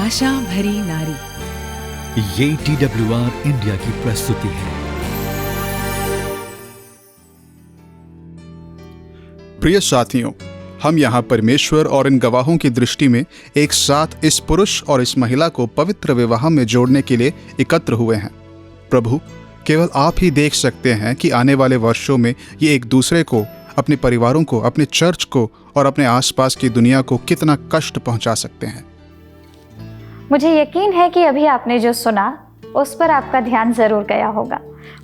आशा भरी नारी। ये TWR इंडिया की प्रस्तुति है। प्रिय साथियों, हम यहाँ परमेश्वर और इन गवाहों की दृष्टि में एक साथ इस पुरुष और इस महिला को पवित्र विवाह में जोड़ने के लिए एकत्र हुए हैं। प्रभु, केवल आप ही देख सकते हैं कि आने वाले वर्षों में ये एक दूसरे को, अपने परिवारों को, अपने चर्च को और अपने आसपास की दुनिया को कितना कष्ट पहुंचा सकते हैं। मुझे यकीन है कि अभी आपने जो सुना उस पर आपका ध्यान ज़रूर गया होगा।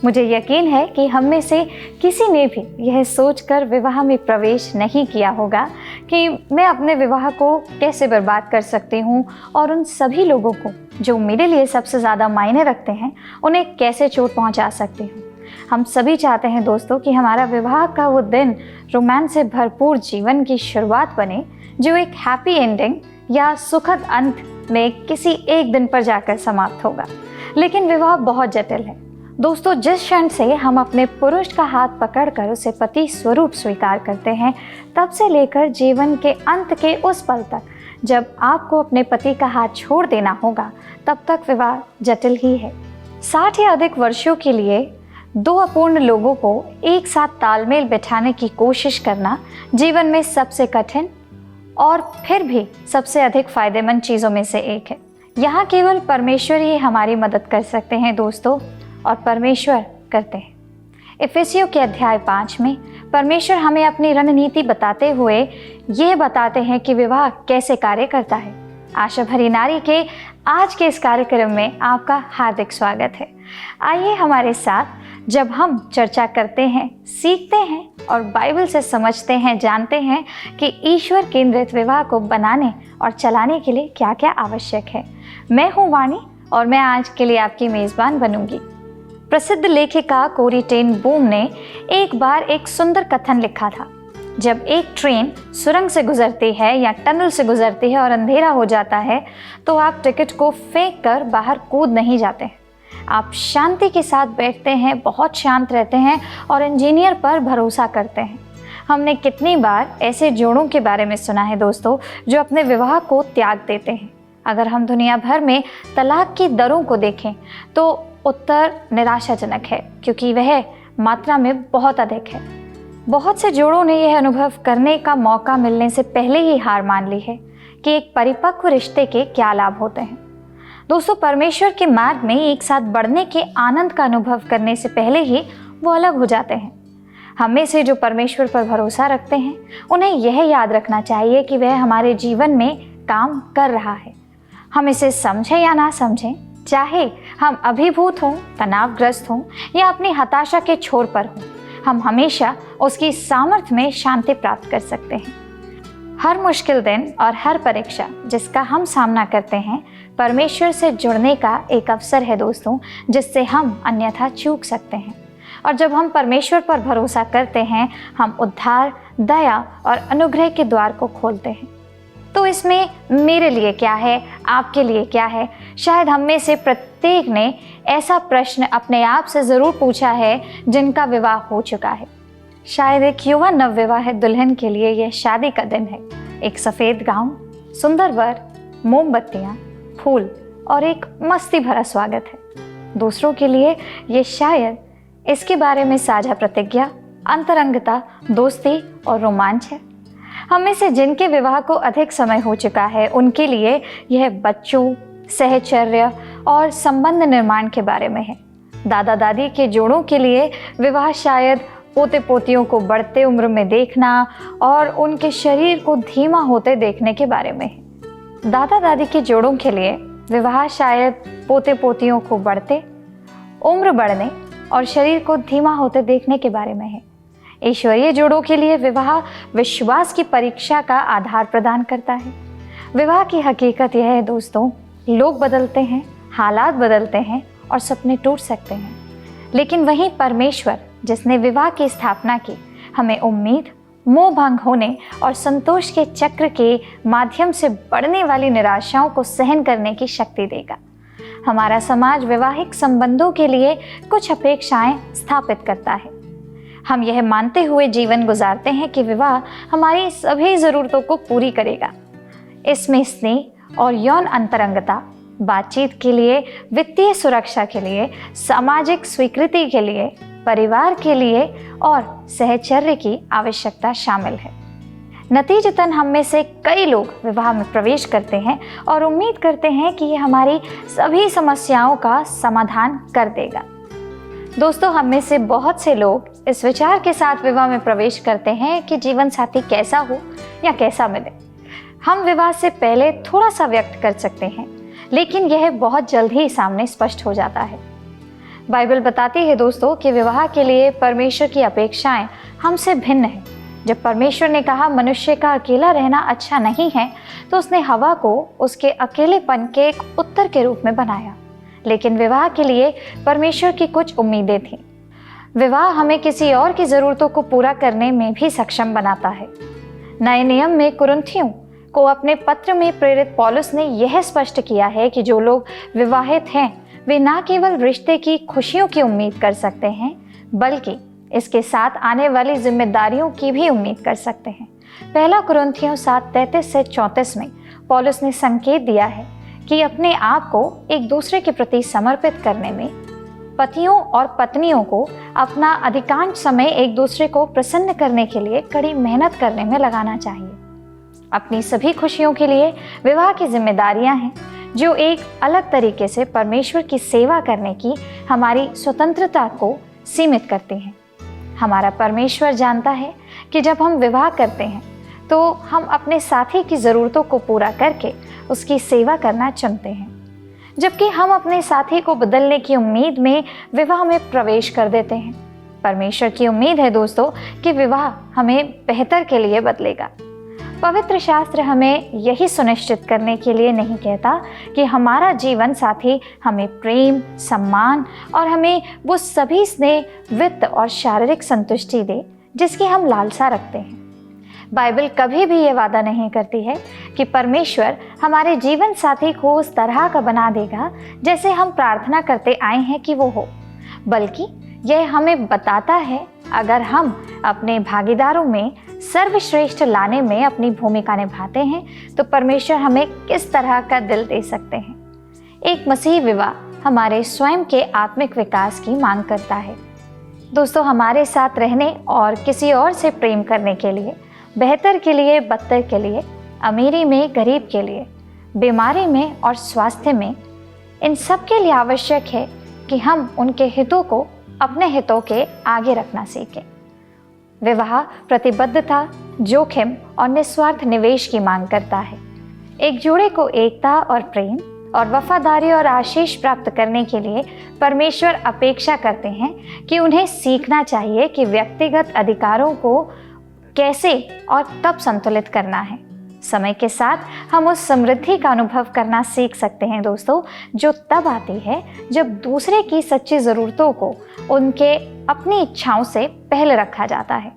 मुझे यकीन है कि हम में से किसी ने भी यह सोचकर विवाह में प्रवेश नहीं किया होगा कि मैं अपने विवाह को कैसे बर्बाद कर सकती हूँ और उन सभी लोगों को जो मेरे लिए सबसे ज़्यादा मायने रखते हैं उन्हें कैसे चोट पहुँचा सकती हूँ। हम सभी चाहते हैं दोस्तों कि हमारा विवाह का वो दिन रोमांस से भरपूर जीवन की शुरुआत बने, जो एक हैप्पी एंडिंग या सुखद अंत में किसी एक दिन पर जाकर समाप्त होगा। लेकिन विवाह बहुत जटिल है दोस्तों। जिस क्षण से हम अपने पुरुष का हाथ पकड़कर उसे पति स्वरूप स्वीकार करते हैं, तब से लेकर जीवन के अंत के उस पल तक जब आपको अपने पति का हाथ छोड़ देना होगा, तब तक विवाह जटिल ही है। 60 या अधिक वर्षों के लिए दो अपूर्ण लोगों को एक साथ तालमेल बिठाने की कोशिश करना जीवन में सबसे कठिन और फिर भी सबसे अधिक फायदेमंद चीज़ों में से एक है। यहाँ केवल परमेश्वर ही हमारी मदद कर सकते हैं दोस्तों, और परमेश्वर करते हैं। इफिसियों के अध्याय 5 में परमेश्वर हमें अपनी रणनीति बताते हुए ये बताते हैं कि विवाह कैसे कार्य करता है। आशा भरी नारी के आज के इस कार्यक्रम में आपका हार्दिक स्वागत है। आइए हमारे साथ जब हम चर्चा करते हैं, सीखते हैं और बाइबल से समझते हैं, जानते हैं कि ईश्वर केंद्रित विवाह को बनाने और चलाने के लिए क्या क्या आवश्यक है। मैं हूँ वाणी और मैं आज के लिए आपकी मेज़बान बनूंगी। प्रसिद्ध लेखिका कोरी टेन बूम ने एक बार एक सुंदर कथन लिखा था। जब एक ट्रेन सुरंग से गुजरती है या टनल से गुजरती है और अंधेरा हो जाता है, तो आप टिकट को फेंक कर बाहर कूद नहीं जाते हैं। आप शांति के साथ बैठते हैं, बहुत शांत रहते हैं और इंजीनियर पर भरोसा करते हैं। हमने कितनी बार ऐसे जोड़ों के बारे में सुना है दोस्तों, जो अपने विवाह को त्याग देते हैं। अगर हम दुनिया भर में तलाक की दरों को देखें तो उत्तर निराशाजनक है, क्योंकि वह मात्रा में बहुत अधिक है। बहुत से जोड़ों ने यह अनुभव करने का मौका मिलने से पहले ही हार मान ली है कि एक परिपक्व रिश्ते के क्या लाभ होते हैं। दोस्तों, परमेश्वर के मार्ग में एक साथ बढ़ने के आनंद का अनुभव करने से पहले ही वो अलग हो जाते हैं। हम में से जो परमेश्वर पर भरोसा रखते हैं, उन्हें यह याद रखना चाहिए कि वह हमारे जीवन में काम कर रहा है। हम इसे समझें या ना समझें, चाहे हम अभिभूत हों, तनावग्रस्त हों या अपनी हताशा के छोर पर हों, हम हमेशा उसकी सामर्थ्य में शांति प्राप्त कर सकते हैं। हर मुश्किल दिन और हर परीक्षा जिसका हम सामना करते हैं, परमेश्वर से जुड़ने का एक अवसर है दोस्तों, जिससे हम अन्यथा चूक सकते हैं। और जब हम परमेश्वर पर भरोसा करते हैं, हम उद्धार, दया और अनुग्रह के द्वार को खोलते हैं। तो इसमें मेरे लिए क्या है, आपके लिए क्या है? शायद हम में से प्रत्येक ने ऐसा प्रश्न अपने आप से ज़रूर पूछा है जिनका विवाह हो चुका है। शायद एक युवा नवविवाहित दुल्हन के लिए यह शादी का दिन है। एक सफ़ेद गाउन, सुंदर वर, मोमबत्तियाँ, फूल और एक मस्ती भरा स्वागत है। दूसरों के लिए ये शायद इसके बारे में साझा प्रतिज्ञा, अंतरंगता, दोस्ती और रोमांच है। हम में से जिनके विवाह को अधिक समय हो चुका है, उनके लिए यह बच्चों, सहचर्य और संबंध निर्माण के बारे में है। दादा दादी के जोड़ों के लिए विवाह शायद पोते पोतियों को बढ़ते उम्र में देखना और उनके शरीर को धीमा होते देखने के बारे में है। दादा दादी के जोड़ों के लिए विवाह शायद पोते पोतियों को बढ़ते, उम्र बढ़ने और शरीर को धीमा होते देखने के बारे में है। ईश्वरीय जोड़ों के लिए विवाह विश्वास की परीक्षा का आधार प्रदान करता है। विवाह की हकीकत यह है दोस्तों, लोग बदलते हैं, हालात बदलते हैं और सपने टूट सकते हैं, लेकिन वहीं परमेश्वर जिसने विवाह की स्थापना की, हमें उम्मीद, मोह भंग होने और संतोष के चक्र के माध्यम से बढ़ने वाली निराशाओं को सहन करने की शक्ति देगा। हमारा समाज वैवाहिक संबंधों के लिए कुछ अपेक्षाएं स्थापित करता है। हम यह मानते हुए जीवन गुजारते हैं कि विवाह हमारी सभी ज़रूरतों को पूरी करेगा। इसमें स्नेह और यौन अंतरंगता, बातचीत के लिए, वित्तीय सुरक्षा के लिए, सामाजिक स्वीकृति के लिए, परिवार के लिए और सहचर्य की आवश्यकता शामिल है। नतीजतन हम में से कई लोग विवाह में प्रवेश करते हैं और उम्मीद करते हैं कि ये हमारी सभी समस्याओं का समाधान कर देगा। दोस्तों, हम में से बहुत से लोग इस विचार के साथ विवाह में प्रवेश करते हैं कि जीवन साथी कैसा हो या कैसा मिले, हम विवाह से पहले थोड़ा सा व्यक्त कर सकते हैं, लेकिन यह बहुत जल्द ही सामने स्पष्ट हो जाता है। बाइबल बताती है दोस्तों कि विवाह के लिए परमेश्वर की अपेक्षाएं हमसे भिन्न हैं। जब परमेश्वर ने कहा मनुष्य का अकेला रहना अच्छा नहीं है, तो उसने हवा को उसके अकेलेपन के एक उत्तर के रूप में बनाया। लेकिन विवाह के लिए परमेश्वर की कुछ उम्मीदें थीं। विवाह हमें किसी और की ज़रूरतों को पूरा करने में भी सक्षम बनाता है। नए नियम में कुरिन्थियों को अपने पत्र में प्रेरित पौलुस ने यह स्पष्ट किया है कि जो लोग विवाहित हैं वे न केवल रिश्ते की खुशियों की उम्मीद कर सकते हैं, बल्कि इसके साथ आने वाली जिम्मेदारियों की भी उम्मीद कर सकते हैं। पहला कुरिन्थियों 7:33-34 में पौलुस ने संकेत दिया है कि अपने आप को एक दूसरे के प्रति समर्पित करने में पतियों और पत्नियों को अपना अधिकांश समय एक दूसरे को प्रसन्न करने के लिए कड़ी मेहनत करने में लगाना चाहिए। अपनी सभी खुशियों के लिए विवाह की जिम्मेदारियां हैं, जो एक अलग तरीके से परमेश्वर की सेवा करने की हमारी स्वतंत्रता को सीमित करती हैं। हमारा परमेश्वर जानता है कि जब हम विवाह करते हैं तो हम अपने साथी की ज़रूरतों को पूरा करके उसकी सेवा करना चुनते हैं, जबकि हम अपने साथी को बदलने की उम्मीद में विवाह में प्रवेश कर देते हैं। परमेश्वर की उम्मीद है दोस्तों कि विवाह हमें बेहतर के लिए बदलेगा। पवित्र शास्त्र हमें यही सुनिश्चित करने के लिए नहीं कहता कि हमारा जीवन साथी हमें प्रेम, सम्मान और हमें वो सभी स्नेह, वित्त और शारीरिक संतुष्टि दे जिसकी हम लालसा रखते हैं। बाइबल कभी भी ये वादा नहीं करती है कि परमेश्वर हमारे जीवन साथी को उस तरह का बना देगा जैसे हम प्रार्थना करते आए हैं कि वो हो, बल्कि यह हमें बताता है अगर हम अपने भागीदारों में सर्वश्रेष्ठ लाने में अपनी भूमिका निभाते हैं तो परमेश्वर हमें किस तरह का दिल दे सकते हैं। एक मसीही विवाह हमारे स्वयं के आत्मिक विकास की मांग करता है। दोस्तों, हमारे साथ रहने और किसी और से प्रेम करने के लिए, बेहतर के लिए, बदतर के लिए, अमीरी में, गरीब के लिए, बीमारी में और स्वास्थ्य में, इन सब के लिए आवश्यक है कि हम उनके हितों को अपने हितों के आगे रखना सीखें। विवाह प्रतिबद्धता, जोखिम और निस्वार्थ निवेश की मांग करता है। एक जोड़े को एकता और प्रेम और वफादारी और आशीष प्राप्त करने के लिए परमेश्वर अपेक्षा करते हैं कि उन्हें सीखना चाहिए कि व्यक्तिगत अधिकारों को कैसे और कब संतुलित करना है। समय के साथ हम उस समृद्धि का अनुभव करना सीख सकते हैं दोस्तों, जो तब आती है जब दूसरे की सच्ची ज़रूरतों को उनके अपनी इच्छाओं से पहले रखा जाता है।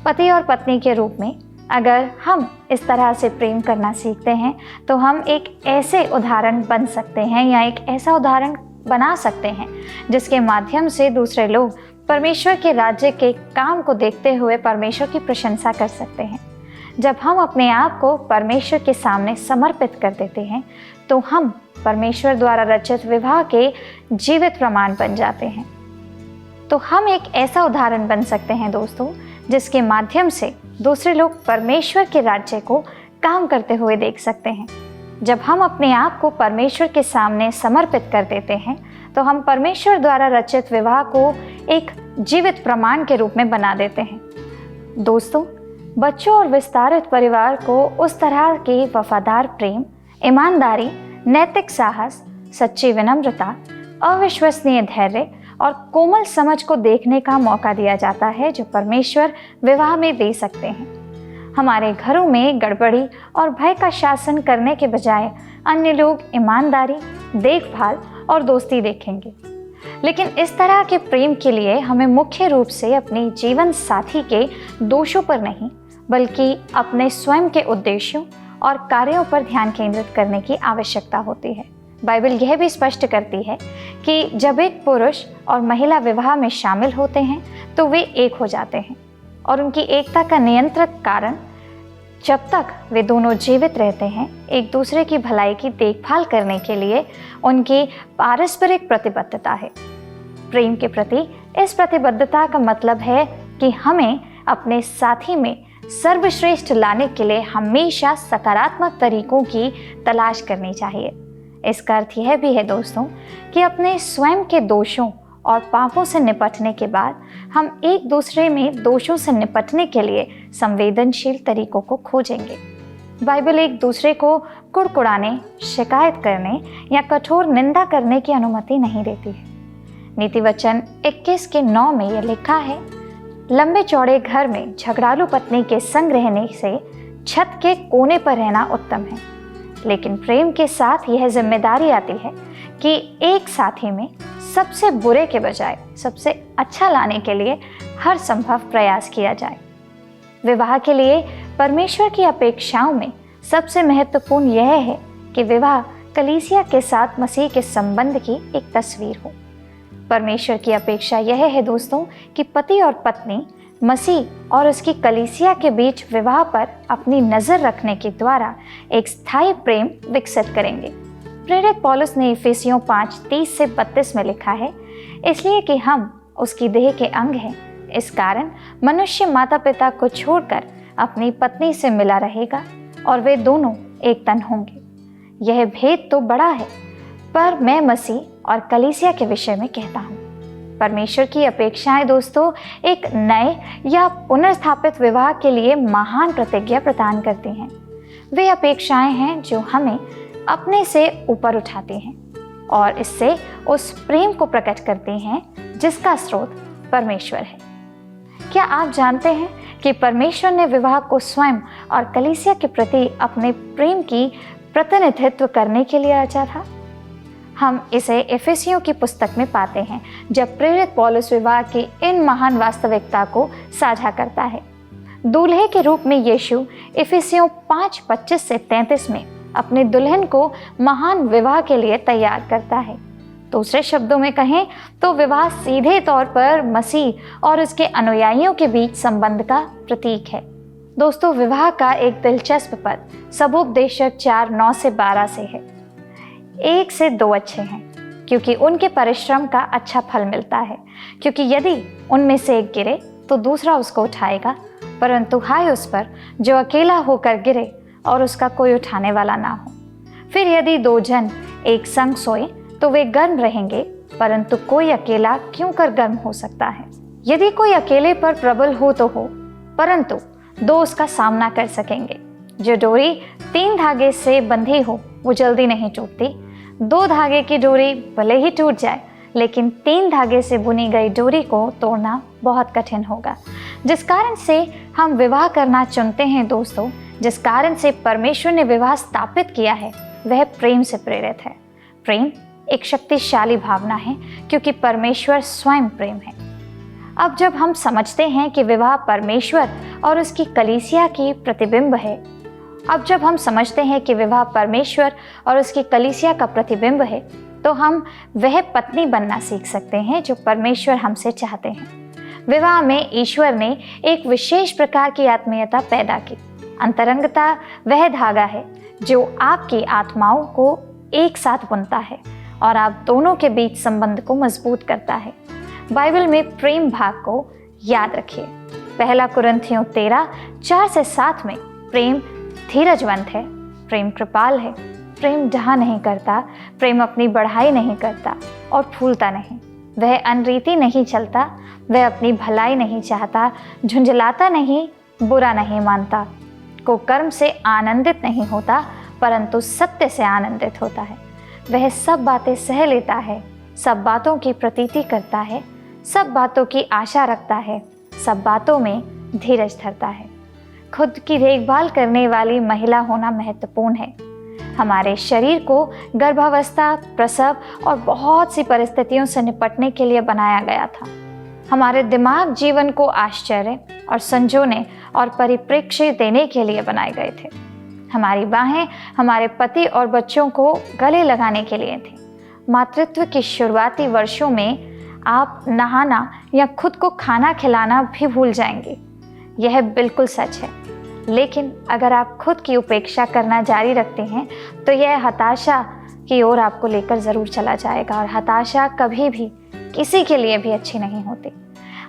पति और पत्नी के रूप में अगर हम इस तरह से प्रेम करना सीखते हैं तो हम एक ऐसे उदाहरण बन सकते हैं या एक ऐसा उदाहरण बना सकते हैं जिसके माध्यम से दूसरे लोग परमेश्वर के राज्य के काम को देखते हुए परमेश्वर की प्रशंसा कर सकते हैं। जब हम अपने आप को परमेश्वर के सामने समर्पित कर देते हैं तो हम परमेश्वर द्वारा रचित विवाह के जीवित प्रमाण बन जाते हैं। तो हम एक ऐसा उदाहरण बन सकते हैं दोस्तों, जिसके माध्यम से दूसरे लोग परमेश्वर के राज्य को काम करते हुए देख सकते हैं। जब हम अपने आप को परमेश्वर के सामने समर्पित कर देते हैं तो हम परमेश्वर द्वारा रचित विवाह को एक जीवित प्रमाण के रूप में बना देते हैं। दोस्तों, बच्चों और विस्तारित परिवार को उस तरह के वफादार प्रेम, ईमानदारी, नैतिक साहस, सच्ची विनम्रता, अविश्वसनीय धैर्य और कोमल समझ को देखने का मौका दिया जाता है जो परमेश्वर विवाह में दे सकते हैं। हमारे घरों में गड़बड़ी और भय का शासन करने के बजाय अन्य लोग ईमानदारी, देखभाल और दोस्ती देखेंगे। लेकिन इस तरह के प्रेम के लिए हमें मुख्य रूप से अपने जीवन साथी के दोषों पर नहीं, बल्कि अपने स्वयं के उद्देश्यों और कार्यों पर ध्यान केंद्रित करने की आवश्यकता होती है। बाइबल यह भी स्पष्ट करती है कि जब एक पुरुष और महिला विवाह में शामिल होते हैं तो वे एक हो जाते हैं और उनकी एकता का नियंत्रक कारण जब तक वे दोनों जीवित रहते हैं, एक दूसरे की भलाई की देखभाल करने के लिए उनकी पारस्परिक प्रतिबद्धता है। प्रेम के प्रति इस प्रतिबद्धता का मतलब है कि हमें अपने साथी में सर्वश्रेष्ठ लाने के लिए हमेशा सकारात्मक तरीकों की तलाश करनी चाहिए। इसका अर्थ यह भी है दोस्तों कि अपने स्वयं के दोषों और पापों से निपटने के बाद हम एक दूसरे में दोषों से निपटने के लिए संवेदनशील तरीकों को खोजेंगे। बाइबल एक दूसरे को कुड़कुड़ाने, शिकायत करने या कठोर निंदा करने की अनुमति नहीं देती है। नीति वचन 21:9 में यह लिखा है, लंबे चौड़े घर में झगड़ालू पत्नी के संग रहने से छत के कोने पर रहना उत्तम है, लेकिन प्रेम के साथ यह जिम्मेदारी आती है कि एक साथी में सबसे बुरे के बजाय सबसे अच्छा लाने के लिए हर संभव प्रयास किया जाए। विवाह के लिए परमेश्वर की अपेक्षाओं में सबसे महत्वपूर्ण यह है कि विवाह कलीसिया के साथ मसीह के संबंध की एक तस्वीर हो। परमेश्वर की अपेक्षा यह है दोस्तों कि पति और पत्नी मसीह और उसकी कलीसिया के बीच विवाह पर अपनी नज़र रखने के द्वारा एक स्थायी प्रेम विकसित करेंगे। प्रेरित पौलुस ने इफिसियों 5:30-32 में लिखा है, इसलिए कि हम उसकी देह के अंग हैं, इस कारण मनुष्य माता पिता को छोड़कर अपनी पत्नी से मिला रहेगा और वे दोनों एक तन होंगे। यह भेद तो बड़ा है, पर मैं मसीह और कलीसिया के विषय में कहता हूँ। परमेश्वर की अपेक्षाएं दोस्तों एक नए या पुनर्स्थापित विवाह के लिए महान प्रतिज्ञा प्रदान करती हैं। वे अपेक्षाएं हैं जो हमें अपने से ऊपर उठाती हैं और इससे उस प्रेम को प्रकट करती हैं जिसका स्रोत परमेश्वर है। क्या आप जानते हैं कि परमेश्वर ने विवाह को स्वयं और कलीसिया के प्रति अपने प्रेम की प्रतिनिधित्व करने के लिए रचा था? हम इसे इफिसियों की पुस्तक में पाते हैं, जब प्रेरित पौलुस विवाह की इन महान वास्तविकता को साझा करता है। दूल्हे के रूप में यीशु इफिसियों 5:25-33 में अपने दुल्हन को महान विवाह के लिए तैयार करता है। दूसरे शब्दों में कहें तो विवाह सीधे तौर पर मसीह और उसके अनुयायियों के बीच संबंध का प्रतीक है। दोस्तों, विवाह का एक दिलचस्प पद सबोपदेशक 4:9-12 से है। 1 से 2 अच्छे हैं क्योंकि उनके परिश्रम का अच्छा फल मिलता है, क्योंकि यदि उनमें से एक गिरे तो दूसरा उसको उठाएगा, परंतु हाय उस पर जो अकेला होकर गिरे और उसका कोई उठाने वाला ना हो। फिर यदि 2 जन एक संग सोए तो वे गर्म रहेंगे, परंतु कोई अकेला क्यों कर गर्म हो सकता है। यदि कोई अकेले पर प्रबल हो तो हो, परंतु 2 उसका सामना कर सकेंगे। जो डोरी 3 धागे से बंधी हो वो जल्दी नहीं टूटती। 2 धागे की डोरी भले ही टूट जाए, लेकिन 3 धागे से बुनी गई डोरी को तोड़ना बहुत कठिन होगा। जिस कारण से हम विवाह करना चुनते हैं दोस्तों, जिस कारण से परमेश्वर ने विवाह स्थापित किया है, वह प्रेम से प्रेरित है। प्रेम एक शक्तिशाली भावना है क्योंकि परमेश्वर स्वयं प्रेम है। अब जब हम समझते हैं कि विवाह परमेश्वर और उसकी कलीसिया की प्रतिबिंब है, तो हम वह पत्नी बनना सीख सकते हैं जो परमेश्वर हमसे चाहते हैं। विवाह में ईश्वर ने एक विशेष प्रकार की आत्मीयता पैदा की। अंतरंगता वह धागा है जो आपकी आत्माओं को एक साथ बुनता है और आप दोनों के बीच संबंध को मजबूत करता है। बाइबल में प्रेम भाग को याद रखिए। 1 कुरिन्थियों 13:4-7 में प्रेम धीरजवंत है, प्रेम कृपाल है, प्रेम डहा नहीं करता, प्रेम अपनी बढ़ाई नहीं करता और फूलता नहीं। वह अनरीति नहीं चलता, वह अपनी भलाई नहीं चाहता, झुंझलाता नहीं, बुरा नहीं मानता, कुकर्म से आनंदित नहीं होता, परंतु सत्य से आनंदित होता है। वह सब बातें सह लेता है, सब बातों की प्रतीति करता है, सब बातों की आशा रखता है, सब बातों में धीरज धरता है। खुद की देखभाल करने वाली महिला होना महत्वपूर्ण है। हमारे शरीर को गर्भावस्था, प्रसव और बहुत सी परिस्थितियों से निपटने के लिए बनाया गया था। हमारे दिमाग जीवन को आश्चर्य और संजोने और परिप्रेक्ष्य देने के लिए बनाए गए थे। हमारी बाहें हमारे पति और बच्चों को गले लगाने के लिए थी। मातृत्व के शुरुआती वर्षों में आप नहाना या खुद को खाना खिलाना भी भूल जाएंगे। यह बिल्कुल सच है। लेकिन अगर आप खुद की उपेक्षा करना जारी रखते हैं तो यह हताशा की ओर आपको लेकर ज़रूर चला जाएगा, और हताशा कभी भी किसी के लिए भी अच्छी नहीं होती।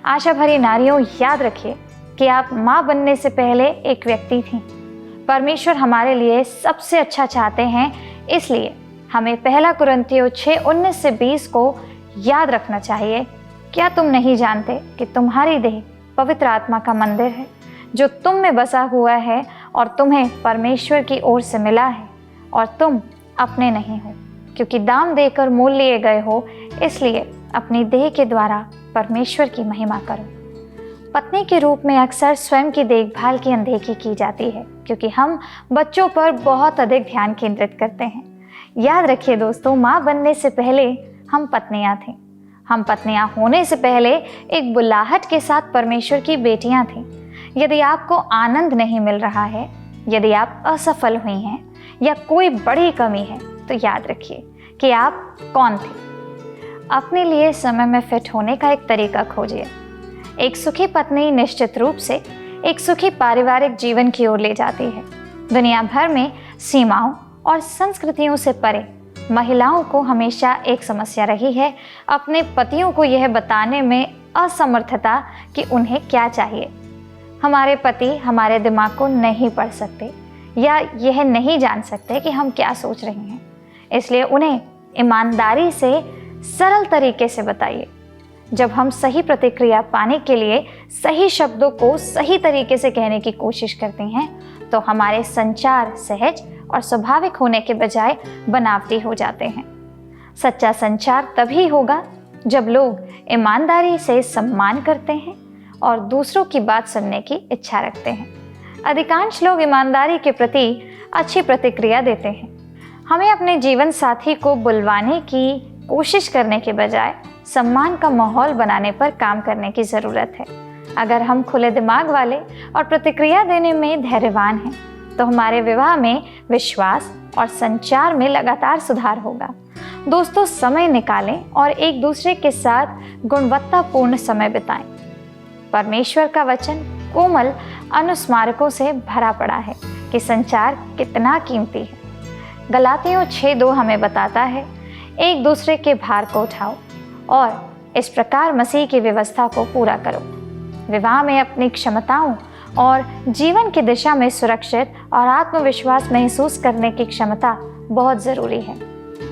आशा भरी नारियों, याद रखिए कि आप माँ बनने से पहले एक व्यक्ति थीं। परमेश्वर हमारे लिए सबसे अच्छा चाहते हैं, इसलिए हमें पहला कुरिन्थियों 6:19-20 को याद रखना चाहिए। क्या तुम नहीं जानते कि तुम्हारी देह पवित्र आत्मा का मंदिर है जो तुम में बसा हुआ है और तुम्हें परमेश्वर की ओर से मिला है, और तुम अपने नहीं हो क्योंकि दाम देकर मोल लिए गए हो, इसलिए अपनी देह के द्वारा परमेश्वर की महिमा करो। पत्नी के रूप में अक्सर स्वयं की देखभाल की अनदेखी की जाती है क्योंकि हम बच्चों पर बहुत अधिक ध्यान केंद्रित करते हैं। याद रखिए दोस्तों, माँ बनने से पहले हम पत्नियाँ थीं। हम पत्नियाँ होने से पहले एक बुलाहट के साथ परमेश्वर की बेटियाँ थीं। यदि आपको आनंद नहीं मिल रहा है, यदि आप असफल हुई हैं या कोई बड़ी कमी है, तो याद रखिए कि आप कौन थे। अपने लिए समय में फिट होने का एक तरीका खोजिए। एक सुखी पत्नी निश्चित रूप से एक सुखी पारिवारिक जीवन की ओर ले जाती है। दुनिया भर में सीमाओं और संस्कृतियों से परे महिलाओं को हमेशा एक समस्या रही है, अपने पतियों को यह बताने में असमर्थता कि उन्हें क्या चाहिए। हमारे पति हमारे दिमाग को नहीं पढ़ सकते या यह नहीं जान सकते कि हम क्या सोच रहे हैं, इसलिए उन्हें ईमानदारी से सरल तरीके से बताइए। जब हम सही प्रतिक्रिया पाने के लिए सही शब्दों को सही तरीके से कहने की कोशिश करते हैं तो हमारे संचार सहज और स्वाभाविक होने के बजाय बनावटी हो जाते हैं। सच्चा संचार तभी होगा जब लोग ईमानदारी से सम्मान करते हैं और दूसरों की बात सुनने की इच्छा रखते हैं। अधिकांश लोग ईमानदारी के प्रति अच्छी प्रतिक्रिया देते हैं। हमें अपने जीवन साथी को बुलवाने की कोशिश करने के बजाय सम्मान का माहौल बनाने पर काम करने की ज़रूरत है। अगर हम खुले दिमाग वाले और प्रतिक्रिया देने में धैर्यवान हैं तो हमारे विवाह में विश्वास और संचार में लगातार सुधार होगा। दोस्तों, समय निकालें और एक दूसरे के साथ गुणवत्तापूर्ण समय बिताएं। परमेश्वर का वचन कोमल अनुस्मारकों से भरा पड़ा है कि संचार कितना कीमती है। गलातियों 6:2 हमें बताता है, एक दूसरे के भार को उठाओ और इस प्रकार मसीह की व्यवस्था को पूरा करो। विवाह में अपनी क्षमताओं और जीवन की दिशा में सुरक्षित और आत्मविश्वास महसूस करने की क्षमता बहुत ज़रूरी है।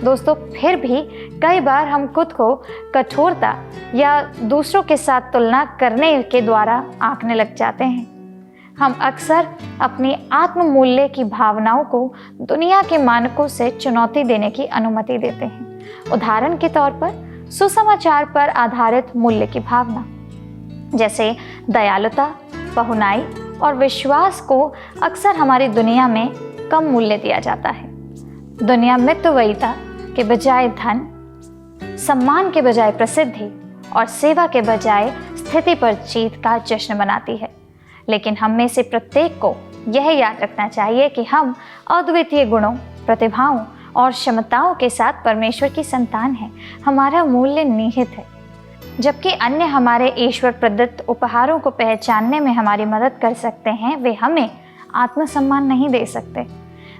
दोस्तों, फिर भी कई बार हम खुद को कठोरता या दूसरों के साथ तुलना करने के द्वारा आंकने लग जाते हैं। हम अक्सर अपनी आत्ममूल्य की भावनाओं को दुनिया के मानकों से चुनौती देने की अनुमति देते हैं। उदाहरण के तौर पर सुसमाचार पर आधारित मूल्य की भावना, जैसे दयालुता, बहुनाई और विश्वास को अक्सर हमारी दुनिया में कम मूल्य दिया जाता है। दुनिया मितव्ययिता के बजाय धन, सम्मान के बजाय प्रसिद्धि और सेवा के बजाय स्थिति पर जीत का जश्न मनाती है। लेकिन हम में से प्रत्येक को यह याद रखना चाहिए कि हम अद्वितीय गुणों, प्रतिभाओं और क्षमताओं के साथ परमेश्वर की संतान हैं। हमारा मूल्य निहित है। जबकि अन्य हमारे ईश्वर प्रदत्त उपहारों को पहचानने में हमारी मदद कर सकते हैं, वे हमें आत्मसम्मान नहीं दे सकते।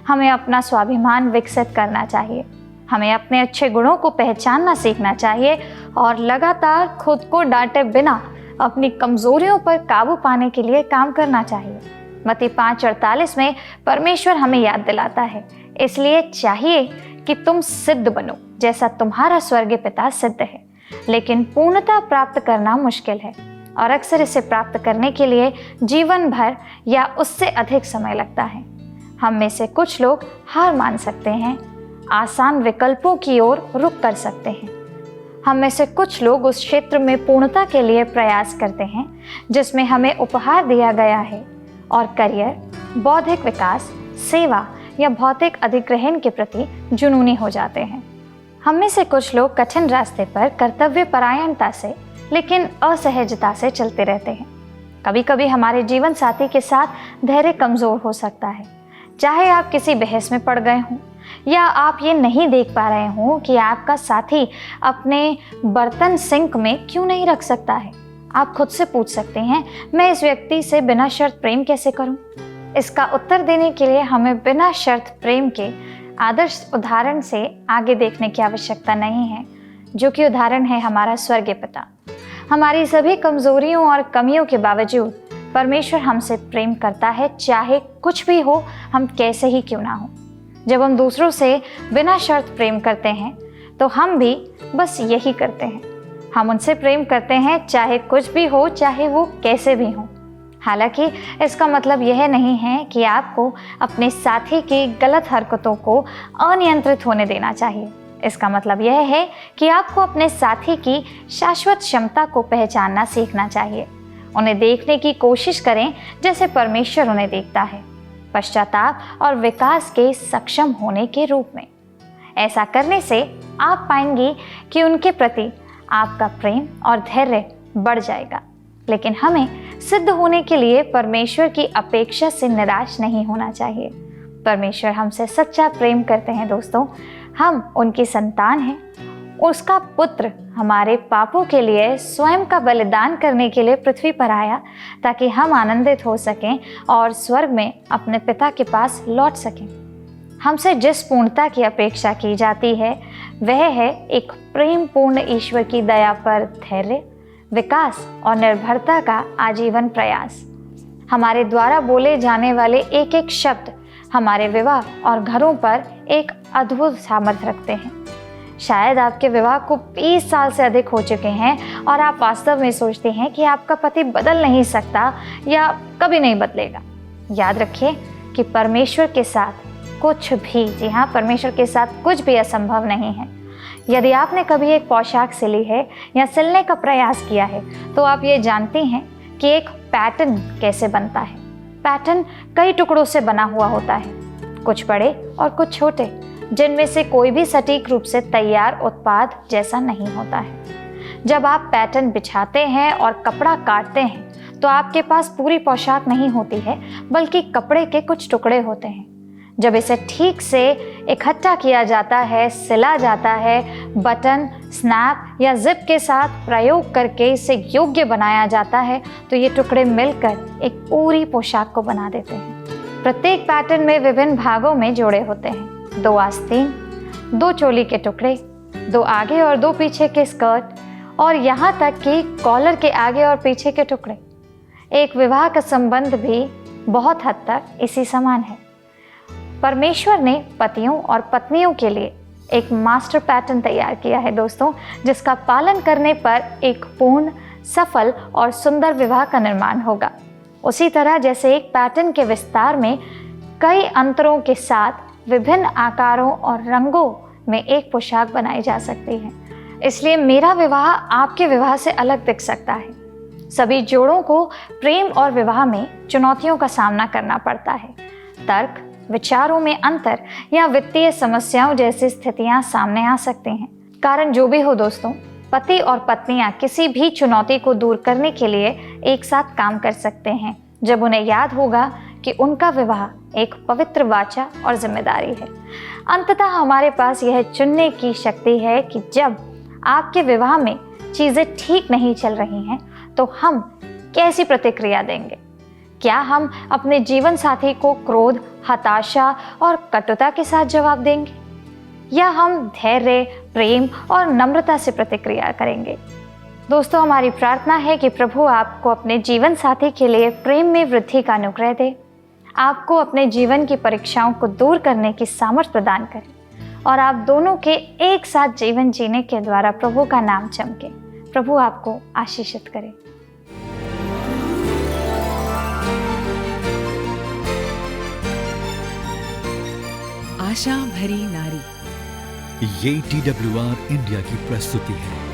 हमें अपना स्वाभिमान विकसित करना चाहिए। हमें अपने अच्छे गुणों को पहचानना सीखना चाहिए और लगातार खुद को डांटे बिना अपनी कमजोरियों पर काबू पाने के लिए काम करना चाहिए। मत्ती 5:48 में परमेश्वर हमें याद दिलाता है, इसलिए चाहिए कि तुम सिद्ध बनो जैसा तुम्हारा स्वर्गीय पिता सिद्ध है। लेकिन पूर्णता प्राप्त करना मुश्किल है और अक्सर इसे प्राप्त करने के लिए जीवन भर या उससे अधिक समय लगता है। हम में से कुछ लोग हार मान सकते हैं, आसान विकल्पों की ओर रुख कर सकते हैं। हम में से कुछ लोग उस क्षेत्र में पूर्णता के लिए प्रयास करते हैं जिसमें हमें उपहार दिया गया है और करियर, बौद्धिक विकास, सेवा या भौतिक अधिग्रहण के प्रति जुनूनी हो जाते हैं। हम में से कुछ लोग कठिन रास्ते पर कर्तव्य परायणता से लेकिन असहजता से चलते रहते हैं। कभी कभी हमारे जीवन साथी के साथ धैर्य कमज़ोर हो सकता है। चाहे आप किसी बहस में पड़ गए हों या आप ये नहीं देख पा रहे हों कि आपका साथी अपने बर्तन सिंक में क्यों नहीं रख सकता है, आप खुद से पूछ सकते हैं, मैं इस व्यक्ति से बिना शर्त प्रेम कैसे करूं? इसका उत्तर देने के लिए हमें बिना शर्त प्रेम के आदर्श उदाहरण से आगे देखने की आवश्यकता नहीं है, जो कि उदाहरण है हमारा स्वर्गीय पिता। हमारी सभी कमजोरियों और कमियों के बावजूद परमेश्वर हमसे प्रेम करता है, चाहे कुछ भी हो, हम कैसे ही क्यों ना हो। जब हम दूसरों से बिना शर्त प्रेम करते हैं तो हम भी बस यही करते हैं। हम उनसे प्रेम करते हैं चाहे कुछ भी हो, चाहे वो कैसे भी हो। हालांकि इसका मतलब यह नहीं है कि आपको अपने साथी की गलत हरकतों को अनियंत्रित होने देना चाहिए। इसका मतलब यह है कि आपको अपने साथी की शाश्वत क्षमता को पहचानना सीखना चाहिए। उन्हें देखने की कोशिश करें जैसे परमेश्वर उन्हें देखता है, पश्चाताप और विकास के सक्षम होने के रूप में। ऐसा करने से आप पाएंगी कि उनके प्रति आपका प्रेम और धैर्य बढ़ जाएगा। लेकिन हमें सिद्ध होने के लिए परमेश्वर की अपेक्षा से निराश नहीं होना चाहिए। परमेश्वर हमसे सच्चा प्रेम करते हैं दोस्तों। हम उनकी संतान हैं। उसका पुत्र हमारे पापों के लिए स्वयं का बलिदान करने के लिए पृथ्वी पर आया, ताकि हम आनंदित हो सकें और स्वर्ग में अपने पिता के पास लौट सकें। हमसे जिस पूर्णता की अपेक्षा की जाती है वह है एक प्रेम पूर्ण ईश्वर की दया पर धैर्य, विकास और निर्भरता का आजीवन प्रयास। हमारे द्वारा बोले जाने वाले एक एक शब्द हमारे विवाह और घरों पर एक अद्भुत सामर्थ्य रखते हैं। शायद आपके विवाह को 20 साल से अधिक हो चुके हैं और आप वास्तव में सोचते हैं कि आपका पति बदल नहीं सकता या कभी नहीं बदलेगा। याद रखिए कि परमेश्वर के साथ कुछ भी, जी हाँ, परमेश्वर के साथ कुछ भी असंभव नहीं है। यदि आपने कभी एक पोशाक सिली है या सिलने का प्रयास किया है तो आप ये जानती हैं कि एक पैटर्न कैसे बनता है। पैटर्न कई टुकड़ों से बना हुआ होता है, कुछ बड़े और कुछ छोटे, जिनमें से कोई भी सटीक रूप से तैयार उत्पाद जैसा नहीं होता है। जब आप पैटर्न बिछाते हैं और कपड़ा काटते हैं तो आपके पास पूरी पोशाक नहीं होती है, बल्कि कपड़े के कुछ टुकड़े होते हैं। जब इसे ठीक से इकट्ठा किया जाता है, सिला जाता है, बटन, स्नैप या जिप के साथ प्रयोग करके इसे योग्य बनाया जाता है, तो ये टुकड़े मिलकर एक पूरी पोशाक को बना देते हैं। प्रत्येक पैटर्न में विभिन्न भागों में जोड़े होते हैं। 2 आस्तीन, 2 चोली के टुकड़े, 2 आगे और 2 पीछे के स्कर्ट, और यहाँ तक कि कॉलर के आगे और पीछे के टुकड़े। एक विवाह का संबंध भी बहुत हद तक इसी समान है। परमेश्वर ने पतियों और पत्नियों के लिए एक मास्टर पैटर्न तैयार किया है दोस्तों, जिसका पालन करने पर एक पूर्ण, सफल और सुंदर विवाह का निर्माण होगा। उसी तरह जैसे एक पैटर्न के विस्तार में कई अंतरों के साथ विभिन्न आकारों और रंगों में एक पोशाक बनाई जा सकती है, इसलिए मेरा विवाह आपके विवाह से अलग दिख सकता है। सभी जोड़ों को प्रेम और विवाह में चुनौतियों का सामना करना पड़ता है। तर्क, विचारों में अंतर या वित्तीय समस्याओं जैसी स्थितियां सामने आ सकती हैं। कारण जो भी हो दोस्तों, पति और पत्नियां किसी भी चुनौती को दूर करने के लिए एक साथ काम कर सकते हैं, जब उन्हें याद होगा कि उनका विवाह एक पवित्र वाचा और जिम्मेदारी है। अंततः हमारे पास यह चुनने की शक्ति है कि जब आपके विवाह में चीज़ें ठीक नहीं चल रही हैं तो हम कैसी प्रतिक्रिया देंगे। क्या हम अपने जीवन साथी को क्रोध, हताशा और कटुता के साथ जवाब देंगे, या हम धैर्य, प्रेम और नम्रता से प्रतिक्रिया करेंगे। दोस्तों, हमारी प्रार्थना है कि प्रभु आपको अपने जीवन साथी के लिए प्रेम में वृद्धि का अनुग्रह दे, आपको अपने जीवन की परीक्षाओं को दूर करने की सामर्थ्य प्रदान करे और आप दोनों के एक साथ जीवन जीने के द्वारा प्रभु का नाम चमके। प्रभु आपको आशीषित करे। आशा भरी नारी, ये TWR इंडिया की प्रस्तुति है।